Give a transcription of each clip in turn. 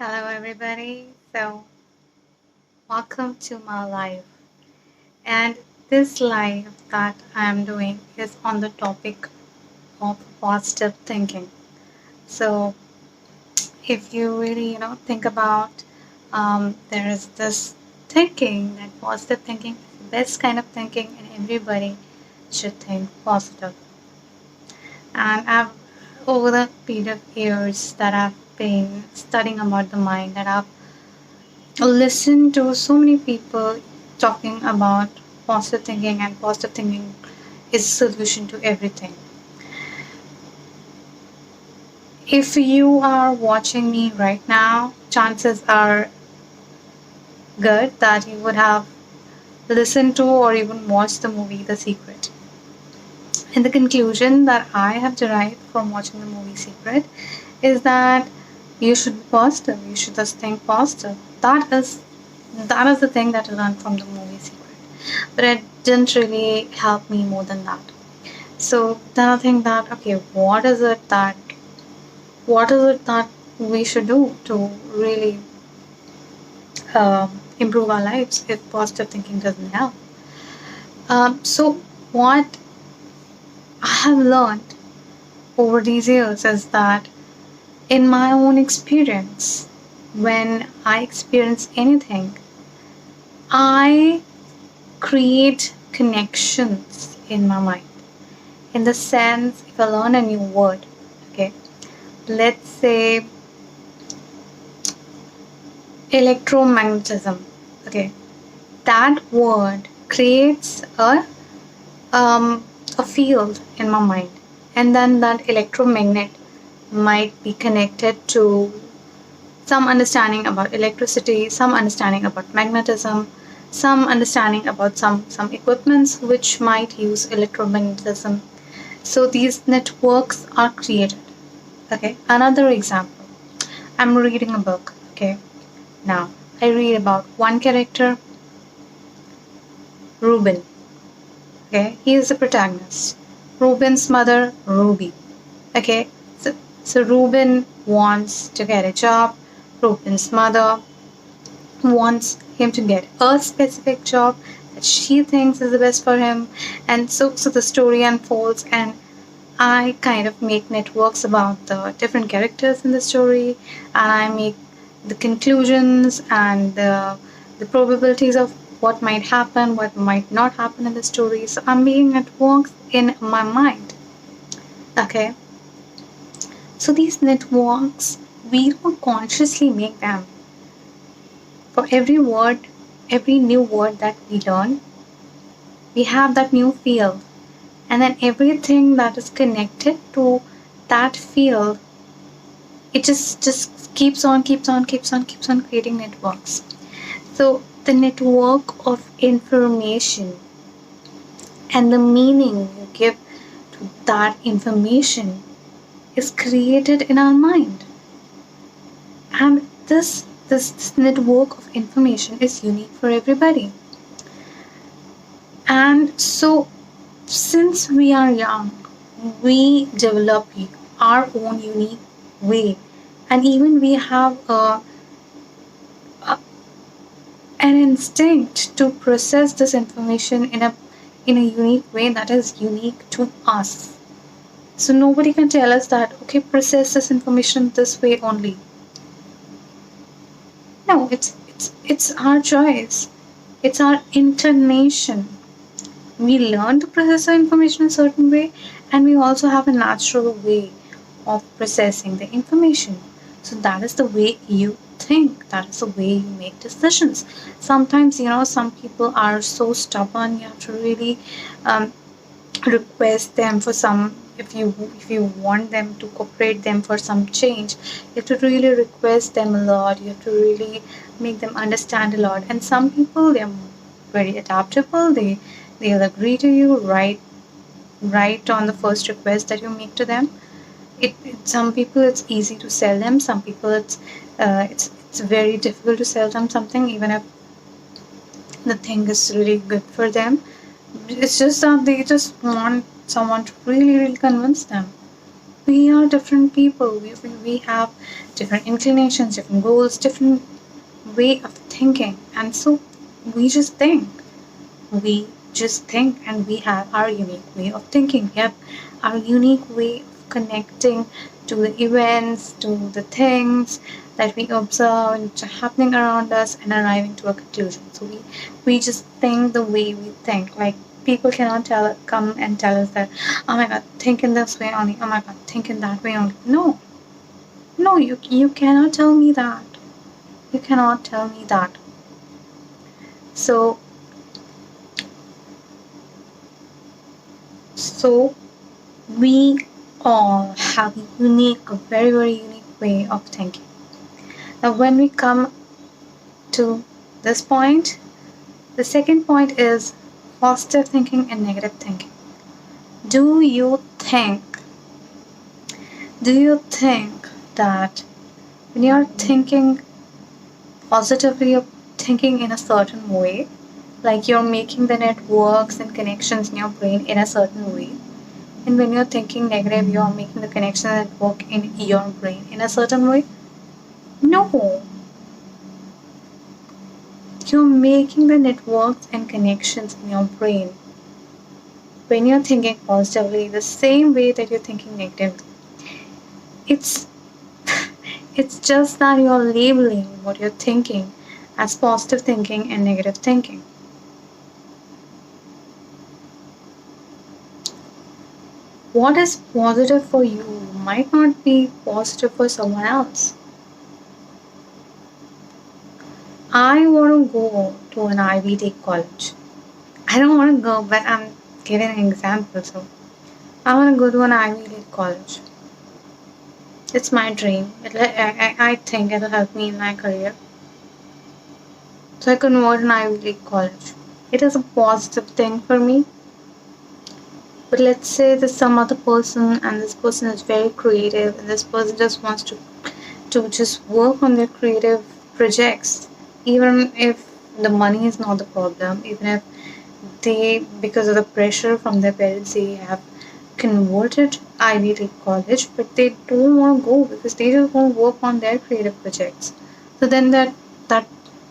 Hello, everybody. Welcome to my live. And this live that I am doing is on the topic of positive thinking. So, if you really, think about, there is this thinking that positive thinking is the best kind of thinking, and everybody should think positive. And over the period of years that I've been studying about the mind, that I've listen to so many people talking about positive thinking, and positive thinking is a solution to everything. If you are watching me right now, chances are good that you would have listened to or even watched the movie The Secret. And the conclusion that I have derived from watching the movie Secret is that you should be positive, you should just think positive. That is the thing that I learned from the movie Secret. But it didn't really help me more than that. So then I think that, okay, what is it that we should do to really improve our lives if positive thinking doesn't help? So what I have learned over these years is that in my own experience, when I experience anything, I create connections in my mind. In the sense, if I learn a new word, okay, let's say electromagnetism, okay, that word creates a field in my mind, and then that electromagnet might be connected to some understanding about electricity, some understanding about magnetism, some understanding about some equipments which might use electromagnetism. So these networks are created. Okay, another example. I'm reading a book. Okay, now I read about one character, Ruben. Okay, he is the protagonist. Ruben's mother, Ruby. Okay, so Ruben wants to get a job. Ruben's mother wants him to get a specific job that she thinks is the best for him. And so the story unfolds, and I kind of make networks about the different characters in the story, and I make the conclusions and the probabilities of what might happen, what might not happen in the story. So I'm making networks in my mind. Okay, so these networks, we don't consciously make them. For every new word that we learn, we have that new field, and then everything that is connected to that field, it just keeps on creating networks. So the network of information and the meaning you give to that information is created in our mind. And this network of information is unique for everybody. And so since we are young, we develop our own unique way, and even we have an instinct to process this information in a unique way that is unique to us. So nobody can tell us that, okay, process this information this way only. No, it's our choice. It's our inclination. We learn to process our information a certain way, and we also have a natural way of processing the information. So that is the way you think, that is the way you make decisions. Sometimes, some people are so stubborn, you have to really request them for some, if you want them to cooperate them for some change, you have to really request them a lot, you have to really make them understand a lot. And some people, they're very adaptable, they'll agree to you right on the first request that you make to them. Some people, it's easy to sell them, some people it's very difficult to sell them something, even if the thing is really good for them. It's just that they just want someone to really convince them. we are different people. We have different inclinations, different goals, different way of thinking. And so we just think. We just think and we have our unique way of thinking. We have our unique way of connecting to the events, to the things that we observe and happening around us and arriving to a conclusion. So we just think the way we think. Like people cannot come and tell us that, oh my god, think in this way only, oh my god, think in that way only. No. No, you cannot tell me that. You cannot tell me that. So so we all have a very, very unique way of thinking. Now, when we come to this point, the second point is positive thinking and negative thinking. Do you think, do you think that when you're thinking positively, you're thinking in a certain way, like you're making the networks and connections in your brain in a certain way? And when you're thinking negative, you're making the connections that work in your brain in a certain way? No. You're making the networks and connections in your brain when you're thinking positively the same way that you're thinking negatively. It's it's just that you're labeling what you're thinking as positive thinking and negative thinking. What is positive for you might not be positive for someone else. I want to go to an Ivy League college. I don't want to go, but I'm giving an example. So I want to go to an Ivy League college. It's my dream. I think it'll help me in my career. So I convert an Ivy League college. It is a positive thing for me. But let's say there's some other person and this person is very creative and this person just wants to just work on their creative projects. Even if the money is not the problem, even if they, because of the pressure from their parents, they have converted Ivy League college, but they don't want to go because they just want to work on their creative projects. So then that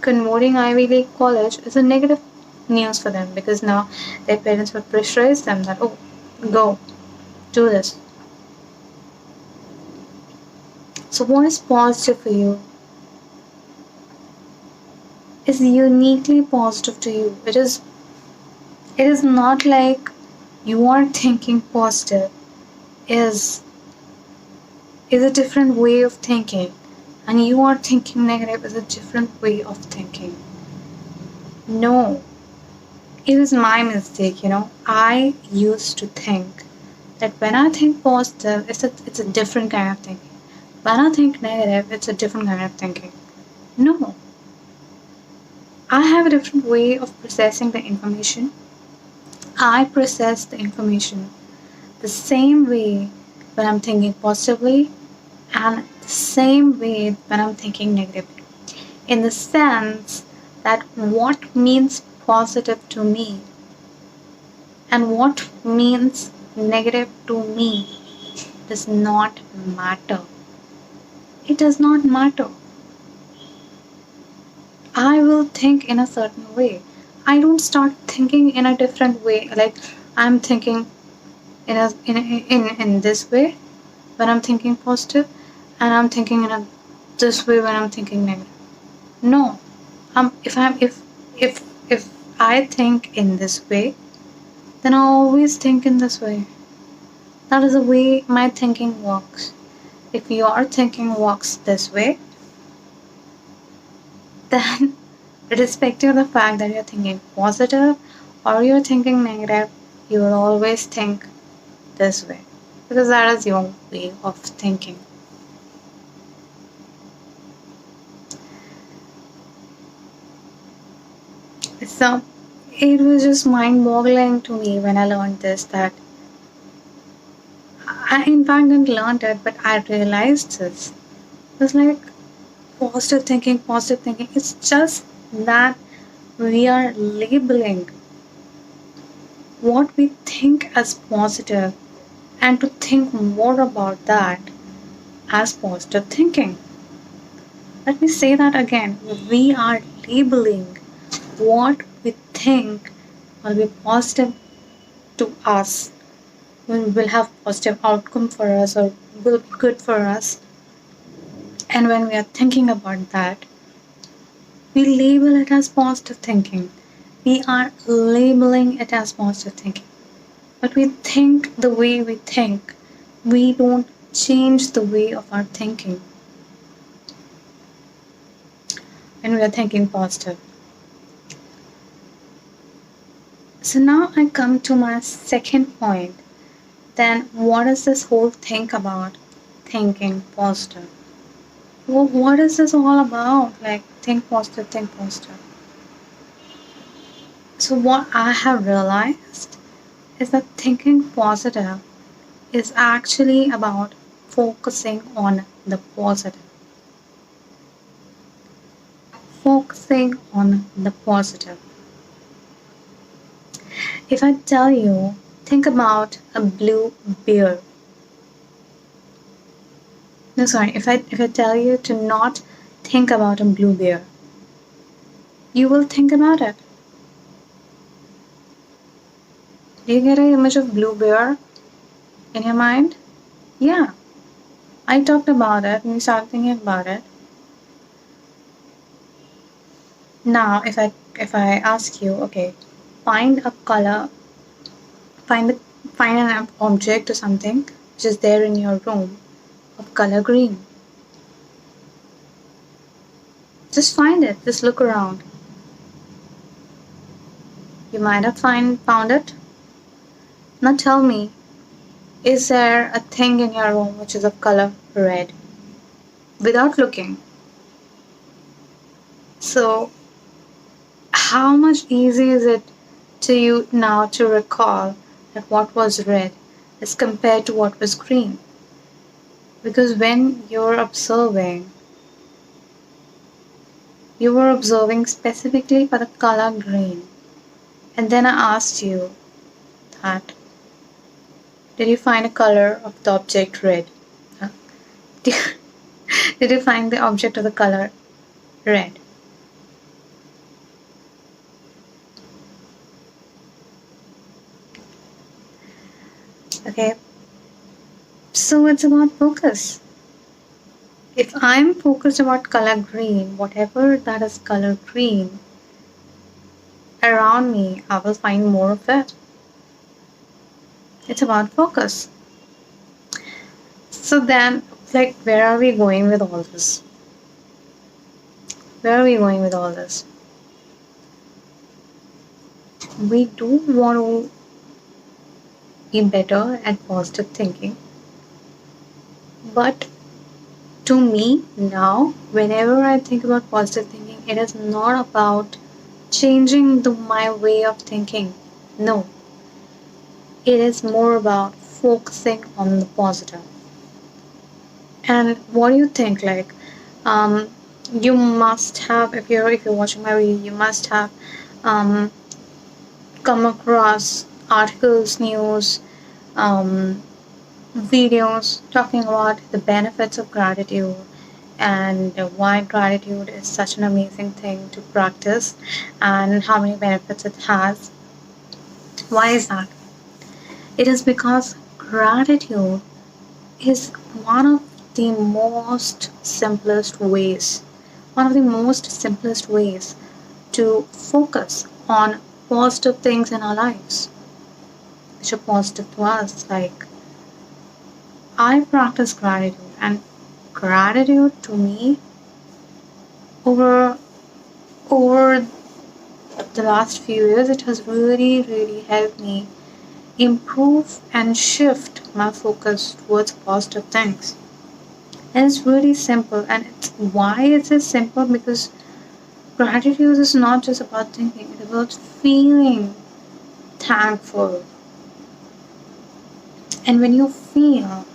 converting Ivy League college is a negative news for them because now their parents will pressurize them that, oh, go, do this. So what is positive for you is uniquely positive to you. It is not like you are thinking positive is a different way of thinking and you are thinking negative is a different way of thinking. No, it is my mistake. I used to think that when I think positive, it's a different kind of thinking. When I think negative, it's a different kind of thinking. No, I have a different way of processing the information. I process the information the same way when I'm thinking positively and the same way when I'm thinking negatively. In the sense that what means positive to me and what means negative to me does not matter. It does not matter. I will think in a certain way. I don't start thinking in a different way. Like I'm thinking in this way when I'm thinking positive, and I'm thinking in this way when I'm thinking negative. No, if I think in this way, then I always think in this way. That is the way my thinking works. If your thinking works this way, then irrespective of the fact that you're thinking positive or you're thinking negative, you will always think this way because that is your way of thinking. So it was just mind boggling to me when I learned this that I in fact didn't learn it, but I realized this. It's like positive thinking. It's just that we are labeling what we think as positive and to think more about that as positive thinking. Let me say that again. We are labeling what we think will be positive to us, will have positive outcome for us or will be good for us. And when we are thinking about that, we label it as positive thinking. We are labeling it as positive thinking. But we think the way we think. We don't change the way of our thinking when we are thinking positive. So now I come to my second point. Then what is this whole thing about thinking positive? Well, what is this all about? Like think positive, think positive. So what I have realized is that thinking positive is actually about focusing on the positive. Focusing on the positive. If I tell you, think about a blue bear. No, sorry, if I tell you to not think about a blue bear, you will think about it. Do you get an image of blue bear in your mind? Yeah, I talked about it and you started thinking about it. Now, if I ask you, okay, find a color, find a, find an object or something which is there in your room of color green. Just find it. Just look around. You might have found it. Now tell me, is there a thing in your room which is of color red? Without looking. So, how much easy is it to you now to recall that what was red as compared to what was green? Because when you're observing, you were observing specifically for the color green. And then I asked you that, did you find a color of the object red? Huh? Did you find the object of the color red? Okay, so it's about focus. If I'm focused about color green, whatever that is color green around me, I will find more of it. It's about focus. So then, like, where are we going with all this? Where are we going with all this? We do want to be better at positive thinking. But to me, now, whenever I think about positive thinking, it is not about changing my way of thinking. No, it is more about focusing on the positive. And what do you think? Like, um, you must have, if you're watching my video, you must have um, come across articles, news, um, videos talking about the benefits of gratitude and why gratitude is such an amazing thing to practice and how many benefits it has. Why is that? It is because gratitude is one of the one of the most simplest ways to focus on positive things in our lives, which are positive to us. Like, I practice gratitude, and gratitude to me over over the last few years, it has really helped me improve and shift my focus towards positive things. And it's really simple. And why is it simple? Because gratitude is not just about thinking, it's about feeling thankful. And when you feel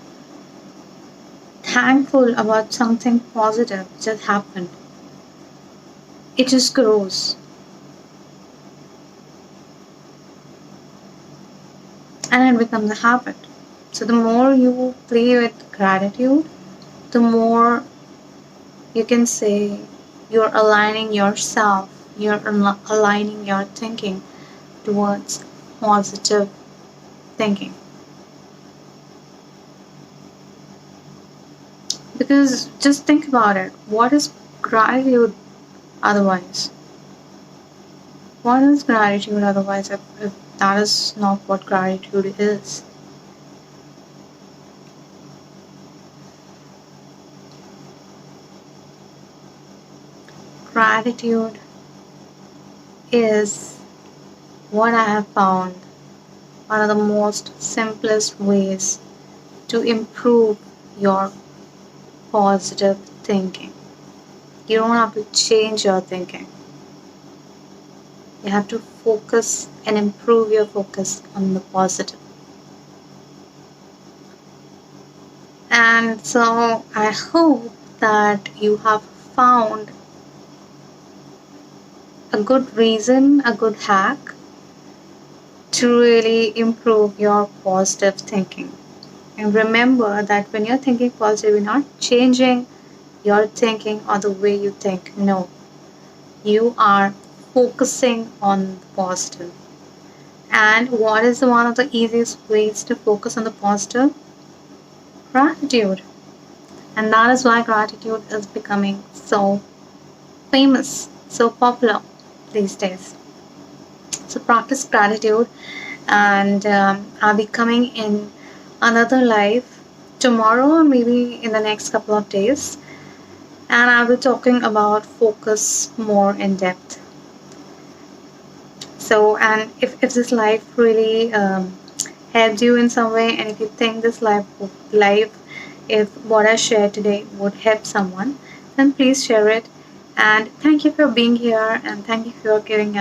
thankful about something positive that happened, it just grows. And it becomes a habit. So the more you play with gratitude, the more you can say you're aligning yourself, you're aligning your thinking towards positive thinking. Because just think about it. What is gratitude otherwise? What is gratitude otherwise if that is not what gratitude is? Gratitude is what I have found one of the most simplest ways to improve your positive thinking. You don't have to change your thinking. You have to focus and improve your focus on the positive. And so I hope that you have found a good reason, a good hack to really improve your positive thinking. And remember that when you're thinking positive, you're not changing your thinking or the way you think. No, you are focusing on the positive. And what is one of the easiest ways to focus on the positive? Gratitude. And that is why gratitude is becoming so famous, so popular these days. So practice gratitude, and I'll be coming in another live tomorrow or maybe in the next couple of days. And I'll be talking about focus more in depth. So, and if this live really helped you in some way, and if you think this live, if what I shared today would help someone, then please share it. And thank you for being here, and thank you for giving us